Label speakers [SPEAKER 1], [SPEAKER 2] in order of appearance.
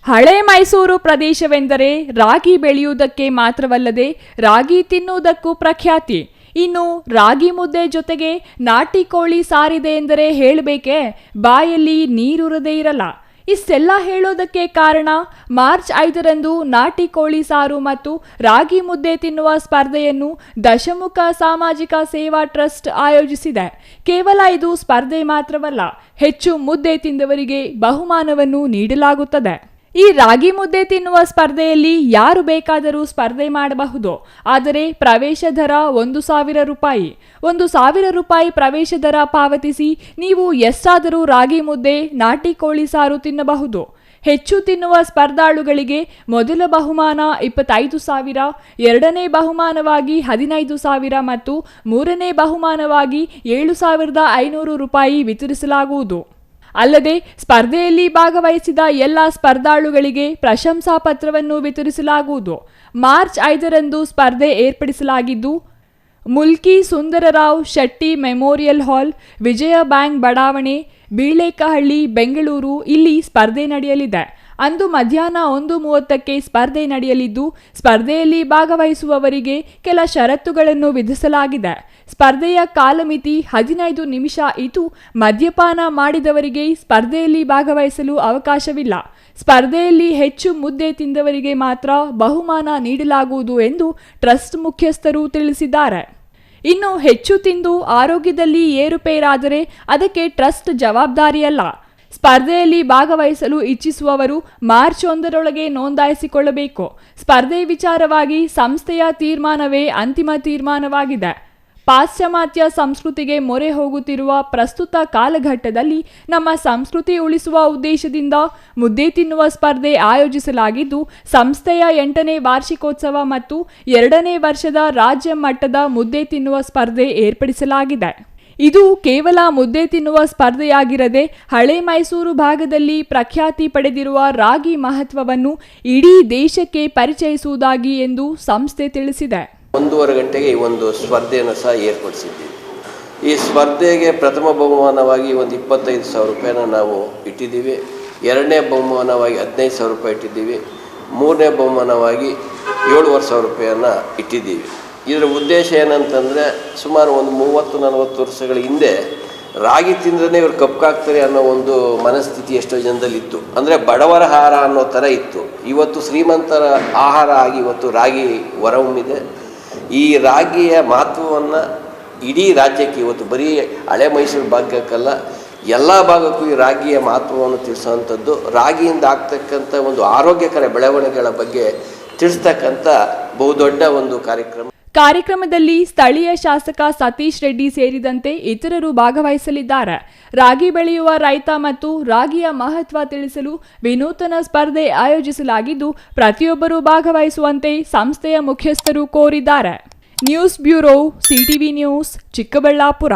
[SPEAKER 1] ಹಳೆ ಮೈಸೂರು ಪ್ರದೇಶವೆಂದರೆ ರಾಗಿ ಬೆಳೆಯುವುದಕ್ಕೆ ಮಾತ್ರವಲ್ಲದೆ ರಾಗಿ ತಿನ್ನುವುದಕ್ಕೂ ಪ್ರಖ್ಯಾತಿ. ಇನ್ನು ರಾಗಿ ಮುದ್ದೆ ಜೊತೆಗೆ ನಾಟಿ ಕೋಳಿ ಸಾರಿದೆ ಎಂದರೆ ಹೇಳಬೇಕೇ, ಬಾಯಲ್ಲಿ ನೀರುರದೇ ಇರಲ್ಲ. ಇಷ್ಟೆಲ್ಲ ಹೇಳೋದಕ್ಕೆ ಕಾರಣ ಮಾರ್ಚ್ 5ರಂದು ನಾಟಿ ಕೋಳಿ ಸಾರು ಮತ್ತು ರಾಗಿ ಮುದ್ದೆ ತಿನ್ನುವ ಸ್ಪರ್ಧೆಯನ್ನು ದಶಮುಖ ಸಾಮಾಜಿಕ ಸೇವಾ ಟ್ರಸ್ಟ್ ಆಯೋಜಿಸಿದೆ. ಕೇವಲ ಇದು ಸ್ಪರ್ಧೆ ಮಾತ್ರವಲ್ಲ, ಹೆಚ್ಚು ಮುದ್ದೆ ತಿಂದವರಿಗೆ ಬಹುಮಾನವನ್ನು ನೀಡಲಾಗುತ್ತದೆ. ಈ ರಾಗಿ ಮುದ್ದೆ ತಿನ್ನುವ ಸ್ಪರ್ಧೆಯಲ್ಲಿ ಯಾರು ಬೇಕಾದರೂ ಸ್ಪರ್ಧೆ ಮಾಡಬಹುದು. ಆದರೆ ಪ್ರವೇಶ ದರ 1,000 ರೂಪಾಯಿ. 1,000 ರೂಪಾಯಿ ಪ್ರವೇಶ ದರ ಪಾವತಿಸಿ ನೀವು ಎಷ್ಟಾದರೂ ರಾಗಿ ಮುದ್ದೆ, ನಾಟಿ ಕೋಳಿ ಸಾರು ತಿನ್ನಬಹುದು. ಹೆಚ್ಚು ತಿನ್ನುವ ಸ್ಪರ್ಧಾಳುಗಳಿಗೆ ಮೊದಲ ಬಹುಮಾನ 25,000, ಎರಡನೇ ಬಹುಮಾನವಾಗಿ 15,000 ಮತ್ತು ಮೂರನೇ ಬಹುಮಾನವಾಗಿ 7,500 ರೂಪಾಯಿ ವಿತರಿಸಲಾಗುವುದು. ಅಲ್ಲದೆ ಸ್ಪರ್ಧೆಯಲ್ಲಿ ಭಾಗವಹಿಸಿದ ಎಲ್ಲ ಸ್ಪರ್ಧಾಳುಗಳಿಗೆ ಪ್ರಶಂಸಾ ಪತ್ರವನ್ನು ವಿತರಿಸಲಾಗುವುದು. ಮಾರ್ಚ್ 5ರಂದು ಸ್ಪರ್ಧೆ ಏರ್ಪಡಿಸಲಾಗಿದ್ದು ಮುಲ್ಕಿ ಸುಂದರರಾವ್ ಶೆಟ್ಟಿ ಮೆಮೋರಿಯಲ್ ಹಾಲ್, ವಿಜಯ ಬ್ಯಾಂಕ್ ಬಡಾವಣೆ, ಬೀಳೇಕಹಳ್ಳಿ, ಬೆಂಗಳೂರು ಇಲ್ಲಿ ಸ್ಪರ್ಧೆ ನಡೆಯಲಿದೆ. ಅಂದು ಮಧ್ಯಾಹ್ನ 1:30ಕ್ಕೆ ಸ್ಪರ್ಧೆ ನಡೆಯಲಿದ್ದು ಸ್ಪರ್ಧೆಯಲ್ಲಿ ಭಾಗವಹಿಸುವವರಿಗೆ ಕೆಲ ಷರತ್ತುಗಳನ್ನು ವಿಧಿಸಲಾಗಿದೆ. ಸ್ಪರ್ಧೆಯ ಕಾಲಮಿತಿ 15 ನಿಮಿಷ ಇದ್ದು ಮದ್ಯಪಾನ ಮಾಡಿದವರಿಗೆ ಸ್ಪರ್ಧೆಯಲ್ಲಿ ಭಾಗವಹಿಸಲು ಅವಕಾಶವಿಲ್ಲ. ಸ್ಪರ್ಧೆಯಲ್ಲಿ ಹೆಚ್ಚು ಮುದ್ದೆ ತಿಂದವರಿಗೆ ಮಾತ್ರ ಬಹುಮಾನ ನೀಡಲಾಗುವುದು ಎಂದು ಟ್ರಸ್ಟ್ ಮುಖ್ಯಸ್ಥರು ತಿಳಿಸಿದ್ದಾರೆ. ಇನ್ನು ಹೆಚ್ಚು ತಿಂದು ಆರೋಗ್ಯದಲ್ಲಿ ಏರುಪೇರಾದರೆ ಅದಕ್ಕೆ ಟ್ರಸ್ಟ್ ಜವಾಬ್ದಾರಿಯಲ್ಲ. ಸ್ಪರ್ಧೆಯಲ್ಲಿ ಭಾಗವಹಿಸಲು ಇಚ್ಛಿಸುವವರು ಮಾರ್ಚ್ 1ರೊಳಗೆ ನೋಂದಾಯಿಸಿಕೊಳ್ಳಬೇಕು. ಸ್ಪರ್ಧೆ ವಿಚಾರವಾಗಿ ಸಂಸ್ಥೆಯ ತೀರ್ಮಾನವೇ ಅಂತಿಮ ತೀರ್ಮಾನವಾಗಿದೆ. ಪಾಶ್ಚಿಮಾತ್ಯ ಸಂಸ್ಕೃತಿಗೆ ಮೊರೆ ಹೋಗುತ್ತಿರುವ ಪ್ರಸ್ತುತ ಕಾಲಘಟ್ಟದಲ್ಲಿ ನಮ್ಮ ಸಂಸ್ಕೃತಿ ಉಳಿಸುವ ಉದ್ದೇಶದಿಂದ ಮುದ್ದೆ ತಿನ್ನುವ ಸ್ಪರ್ಧೆ ಆಯೋಜಿಸಲಾಗಿದ್ದು ಸಂಸ್ಥೆಯ 8ನೇ ವಾರ್ಷಿಕೋತ್ಸವ ಮತ್ತು 2ನೇ ವರ್ಷದ ರಾಜ್ಯ ಮಟ್ಟದ ಮುದ್ದೆ ತಿನ್ನುವ ಸ್ಪರ್ಧೆ ಏರ್ಪಡಿಸಲಾಗಿದೆ. ಇದು ಕೇವಲ ಮುದ್ದೆ ತಿನ್ನುವ ಸ್ಪರ್ಧೆಯಾಗಿರದೆ ಹಳೆ ಮೈಸೂರು ಭಾಗದಲ್ಲಿ ಪ್ರಖ್ಯಾತಿ ಪಡೆದಿರುವ ರಾಗಿ ಮಹತ್ವವನ್ನು ಇಡೀ ದೇಶಕ್ಕೆ ಪರಿಚಯಿಸುವುದಾಗಿ ಎಂದು ಸಂಸ್ಥೆ ತಿಳಿಸಿದೆ.
[SPEAKER 2] 1.5 ಗಂಟೆಗೆ ಈ ಒಂದು ಸ್ಪರ್ಧೆಯನ್ನು ಸಹ ಏರ್ಪಡಿಸಿದ್ದೀವಿ. ಈ ಸ್ಪರ್ಧೆಗೆ ಪ್ರಥಮ ಬಹುಮಾನವಾಗಿ ಒಂದು 25,000 ರೂಪಾಯಿನ ನಾವು ಇಟ್ಟಿದ್ದೀವಿ. ಎರಡನೇ ಬಹುಮಾನವಾಗಿ 15,000 ರೂಪಾಯಿ ಇಟ್ಟಿದ್ದೀವಿ. ಮೂರನೇ ಬಹುಮಾನವಾಗಿ 7,500 ರೂಪಾಯಿಯನ್ನು ಇಟ್ಟಿದ್ದೀವಿ. ಇದರ ಉದ್ದೇಶ ಏನಂತಂದರೆ ಸುಮಾರು ಒಂದು 30-40 ವರ್ಷಗಳ ಹಿಂದೆ ರಾಗಿ ತಿಂದ್ರೆ ಇವರು ಕಪ್ಪಾಗ್ತಾರೆ ಅನ್ನೋ ಒಂದು ಮನಸ್ಥಿತಿ ಎಷ್ಟೋ ಜನದಲ್ಲಿತ್ತು. ಅಂದರೆ ಬಡವರ ಆಹಾರ ಅನ್ನೋ ಥರ ಇತ್ತು. ಇವತ್ತು ಶ್ರೀಮಂತರ ಆಹಾರ ಆಗಿ ಇವತ್ತು ರಾಗಿ ಹೊರಹೊಮ್ಮಿದೆ. ಈ ರಾಗಿಯ ಮಹತ್ವವನ್ನು ಇಡೀ ರಾಜ್ಯಕ್ಕೆ ಇವತ್ತು ಬರೀ ಹಳೆ ಮೈಸೂರು ಭಾಗಕ್ಕಲ್ಲ ಎಲ್ಲ ಭಾಗಕ್ಕೂ ಈ ರಾಗಿಯ ಮಹತ್ವವನ್ನು ತಿಳಿಸುವಂಥದ್ದು, ರಾಗಿಯಿಂದ ಆಗ್ತಕ್ಕಂಥ ಒಂದು ಆರೋಗ್ಯಕರ ಬೆಳವಣಿಗೆಗಳ ಬಗ್ಗೆ ತಿಳಿಸ್ತಕ್ಕಂಥ ಬಹುದೊಡ್ಡ ಒಂದು
[SPEAKER 1] ಕಾರ್ಯಕ್ರಮದಲ್ಲಿ ಸ್ಥಳೀಯ ಶಾಸಕ ಸತೀಶ್ ರೆಡ್ಡಿ ಸೇರಿದಂತೆ ಇತರರು ಭಾಗವಹಿಸಲಿದ್ದಾರೆ. ರಾಗಿ ಬೆಳೆಯುವ ರೈತ ಮತ್ತು ರಾಗಿಯ ಮಹತ್ವ ತಿಳಿಸಲು ವಿನೂತನ ಸ್ಪರ್ಧೆ ಆಯೋಜಿಸಲಾಗಿದ್ದು ಪ್ರತಿಯೊಬ್ಬರೂ ಭಾಗವಹಿಸುವಂತೆ ಸಂಸ್ಥೆಯ ಮುಖ್ಯಸ್ಥರು ಕೋರಿದ್ದಾರೆ. News bureau, CTV news, Chikkaballapur.